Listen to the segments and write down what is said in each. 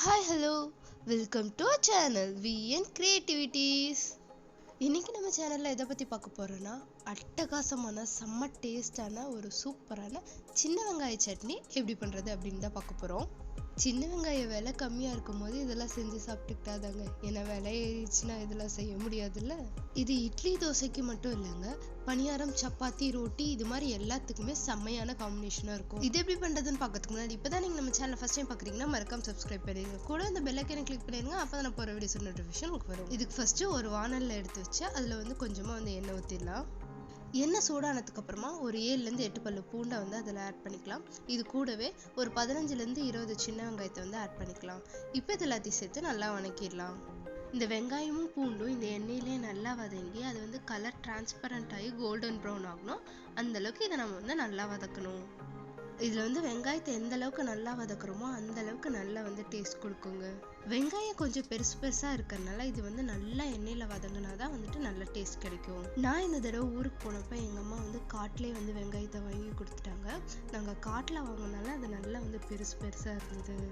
Hi hello welcome to our channel VN creativities. இன்னைக்கு நம்ம சேனலில் எதை பற்றி பார்க்க போகிறோன்னா அட்டகாசமான செம்ம டேஸ்டான ஒரு சூப்பரான சின்ன வெங்காய சட்னி எப்படி பண்ணுறது அப்படின்னு தான் பார்க்க போகிறோம். சின்ன வெங்காயம் விலை கம்மியாக இருக்கும் போது இதெல்லாம் செஞ்சு சாப்பிட்டுக்கிட்டாதாங்க, ஏன்னா விலை ஏறிச்சுன்னா இதெல்லாம் செய்ய முடியாதுல்ல. இது இட்லி தோசைக்கு மட்டும் இல்லைங்க, பணியாரம் சப்பாத்தி ரோட்டி இது மாதிரி எல்லாத்துக்குமே செம்மையான காம்பினேஷனாக இருக்கும். இது எப்படி பண்ணுறதுன்னு பார்க்கறதுக்கு முன்னாடி இப்போ தான் நீங்கள் நம்ம சேனல் ஃபஸ்ட் டைம் பார்க்குறீங்கன்னா மறக்காம சப்ஸ்கிரைப் பண்ணிடுங்க, கூட அந்த பெல் ஐக்கனை கிளிக் பண்ணிடுங்க. அப்போ தான் நான் போகிற வீடியோஸ் நோட்டிஃபிகேஷன் உங்களுக்கு வரும். இதுக்கு ஃபஸ்ட்டு ஒரு வானலில் எடுத்து வச்சு அதில் கொஞ்சமாக எண்ணெய் ஊற்றிடலாம். எண்ணெய் சூடானதுக்கு அப்புறமா ஒரு 7லேருந்து 8 பல்லு பூண்டை அதில் ஆட் பண்ணிக்கலாம். இது கூடவே ஒரு 15லேருந்து 20 சின்ன வெங்காயத்தை ஆட் பண்ணிக்கலாம். இப்போ இது எல்லாத்தையும் சேர்த்து நல்லா வதக்கிடலாம். இந்த வெங்காயமும் பூண்டும் இந்த எண்ணெயிலே நல்லா வதங்கி அது கலர் டிரான்ஸ்பரண்ட் ஆகி கோல்டன் ப்ரௌன் ஆகணும். அந்த அளவுக்கு இதை நம்ம நல்லா வதக்கணும். இதில் வெங்காயத்தை எந்த அளவுக்கு நல்லா வதக்குறோமோ அந்த அளவுக்கு நல்லா டேஸ்ட் கொடுக்குங்க. வெங்காயம் கொஞ்சம் பெருசு பெருசாக இருக்கிறதுனால இது நல்லா எண்ணெயில் வதங்கினா தான் நல்ல டேஸ்ட் கிடைக்கும். நான் இந்த தடவை ஊருக்கு போனப்போ எங்கள் அம்மா காட்டிலே வெங்காயத்தை வாங்கி கொடுத்துட்டாங்க. நாங்கள் காட்டில் வாங்கினால அது நல்லா பெருசு பெருசாக இருந்தது.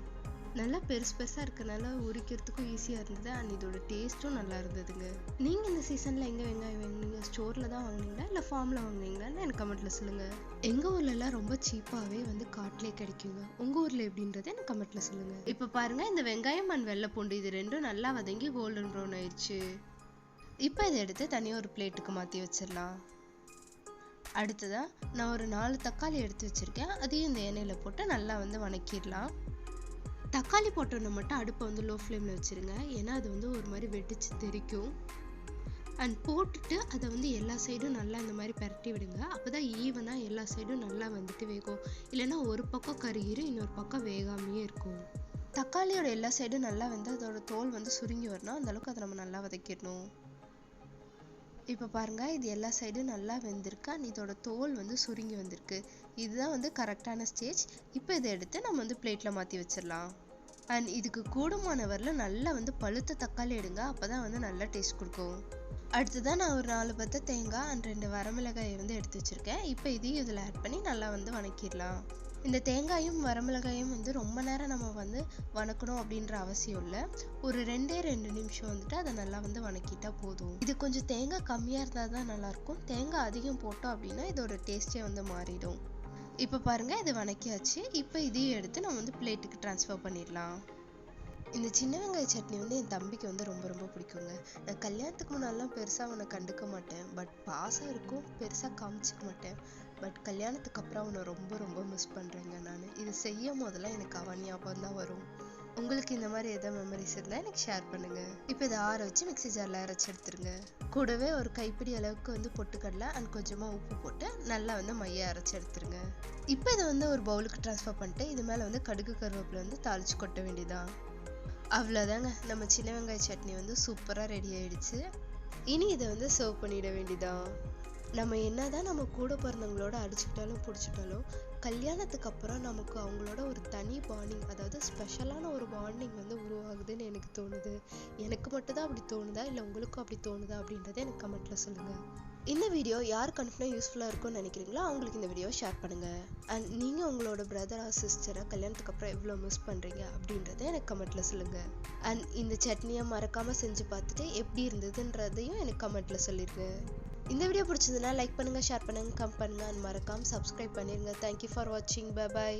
நல்லா பெருசு பெருசாக இருக்கிறனால உரிக்கிறதுக்கும் ஈஸியாக இருந்தது. அண்ட் இதோட டேஸ்ட்டும் நல்லா இருந்ததுங்க. நீங்கள் இந்த சீசனில் எங்கே வெங்காயம் வாங்கினீங்க? ஸ்டோரில் தான் வாங்கினீங்களா இல்லை ஃபார்மில் வாங்கினீங்களான்னு எனக்கு கமெண்ட்டில் சொல்லுங்கள். எங்கள் ஊர்லலாம் ரொம்ப சீப்பாகவே காட்டிலே கிடைக்குங்க. உங்கள் ஊரில் எப்படின்றத எனக்கு கமெண்ட்டில் சொல்லுங்கள். இப்போ பாருங்கள், இந்த வெங்காயம் அண்ட் வெள்ளை பூண்டு இது ரெண்டும் நல்லா வதங்கி கோல்டன் ப்ரௌன் ஆயிடுச்சு. இப்போ இதை எடுத்து தனியாக ஒரு பிளேட்டுக்கு மாற்றி வச்சிடலாம். அடுத்ததான் நான் ஒரு 4 தக்காளி எடுத்து வச்சுருக்கேன். அதையும் இந்த எண்ணெயில் போட்டு நல்லா வதக்கிடலாம். தக்காளி போட்டோன்னு மட்டும் அடுப்பை லோ ஃப்ளேமில் வச்சுருங்க, ஏன்னா அது ஒரு மாதிரி வெடிச்சு தெரிக்கும். அண்ட் போட்டுட்டு அதை எல்லா சைடும் நல்லா இந்த மாதிரி பரட்டி விடுங்க. அப்போ தான் ஈவனாக எல்லா சைடும் நல்லா வேகும். இல்லைன்னா ஒரு பக்கம் கருகிரும், இன்னொரு பக்கம் வேகாமையே இருக்கும். தக்காளியோட எல்லா சைடும் நல்லா அதோட தோல் சுருங்கி வரணும். அந்தளவுக்கு அதை நம்ம நல்லா வதக்கிடணும். இப்போ பாருங்கள், இது எல்லா சைடும் நல்லா வெந்திருக்கு. அண்ட் இதோட தோல் சுருங்கி வந்திருக்கு. இதுதான் கரெக்டான ஸ்டேஜ். இப்போ இதை எடுத்து நம்ம பிளேட்டில் மாற்றி வச்சிடலாம். அண்ட் இதுக்கு கூடுமான வரல நல்லா பழுத்த தக்காளி எடுங்க, அப்போ தான் நல்லா டேஸ்ட் கொடுக்கும். அடுத்ததான் நான் ஒரு 4 பத்த தேங்காய் அண்ட் 2 வரமிளகாயை எடுத்து வச்சுருக்கேன். இப்போ இதையும் இதில் ஆட் பண்ணி நல்லா வதக்கிடலாம். இந்த தேங்காயும் வரமிளகாயும் ரொம்ப நேரம் நம்ம வதக்கணும் அப்படின்ற அவசியம் இல்லை. ஒரு 2 நிமிஷம் அதை நல்லா வதக்கிட்டா போதும். இது கொஞ்சம் தேங்காய் கம்மியாக இருந்தால் தான் நல்லாயிருக்கும். தேங்காய் அதிகம் போட்டோம் அப்படின்னா இதோட டேஸ்ட்டே மாறிடும். இப்போ பாருங்கள், இது வதக்கியாச்சு. இப்போ இதையும் எடுத்து நம்ம பிளேட்டுக்கு ட்ரான்ஸ்ஃபர் பண்ணிடலாம். இந்த சின்ன வெங்காய சட்னி என் தம்பிக்கு ரொம்ப ரொம்ப பிடிக்குங்க. நான் கல்யாணத்துக்கு முன்னாடிலாம் பெருசாக அவனை கண்டுக்க மாட்டேன், பட் பாசம் இருக்கும், பெருசாக காமிச்சிக்க மாட்டேன். பட் கல்யாணத்துக்கு அப்புறம் அவனை ரொம்ப ரொம்ப மிஸ் பண்ணுறேங்க நான். இது செய்யும் போதெல்லாம் எனக்கு அவன் ஞாபகம் தான் வரும். உங்களுக்கு இந்த மாதிரி எதாவது மெமரிஸ் இருந்தால் எனக்கு ஷேர் பண்ணுங்கள். இப்போ இதை ஆற வச்சு மிக்ஸி ஜாரில் அரைச்சி எடுத்துருங்க. கூடவே ஒரு கைப்பிடி அளவுக்கு பொட்டுக்கடலை அண்ட் கொஞ்சமாக உப்பு போட்டு நல்லா மைய அரைச்சி எடுத்துருங்க. இப்போ இதை ஒரு பவுலுக்கு ட்ரான்ஸ்ஃபர் பண்ணிட்டு இது மேலே கடுகு கருவேப்பிலை தாளிச்சு கொட்ட வேண்டியதான். அவ்வளோதாங்க, நம்ம சின்ன வெங்காய சட்னி சூப்பராக ரெடி ஆயிடுச்சு. இனி இதை சர்வ் பண்ணிட வேண்டியதான். நம்ம என்னதான் நம்ம கூட பிறந்தவங்களோட அடிச்சுக்கிட்டாலும் பிடிச்சிட்டாலும் கல்யாணத்துக்கு அப்புறம் நமக்கு அவங்களோட ஒரு தனி பாண்டிங், அதாவது ஸ்பெஷலான ஒரு பாண்டிங் உருவாகுதுன்னு எனக்கு தோணுது. எனக்கு மட்டும் தான் அப்படி தோணுதா இல்லை உங்களுக்கும் அப்படி தோணுதா அப்படின்றத எனக்கு கமெண்ட்டில் சொல்லுங்கள். இந்த வீடியோ யார் கண்டிப்பாக யூஸ்ஃபுல்லாக இருக்கும்னு நினைக்கிறீங்களோ அவங்களுக்கு இந்த வீடியோ ஷேர் பண்ணுங்கள். அண்ட் நீங்கள் உங்களோட பிரதரா சிஸ்டரை கல்யாணத்துக்கு அப்புறம் எவ்வளோ மிஸ் பண்ணுறீங்க அப்படின்றத எனக்கு கமெண்ட்டில் சொல்லுங்கள். அண்ட் இந்த சட்னியை மறக்காமல் செஞ்சு பார்த்துட்டு எப்படி இருந்ததுன்றதையும் எனக்கு கமெண்ட்டில் சொல்லிடுங்க. இந்த வீடியோ பிடிச்சதுன்னா லைக் பண்ணுங்கள், ஷேர் பண்ணுங்கள், கமெண்ட் பண்ணுங்கள் அண்ட் மறக்காமல் சப்ஸ்கிரைப் பண்ணிடுங்க. தேங்க்யூ ஃபார் வாட்சிங். Bye bye.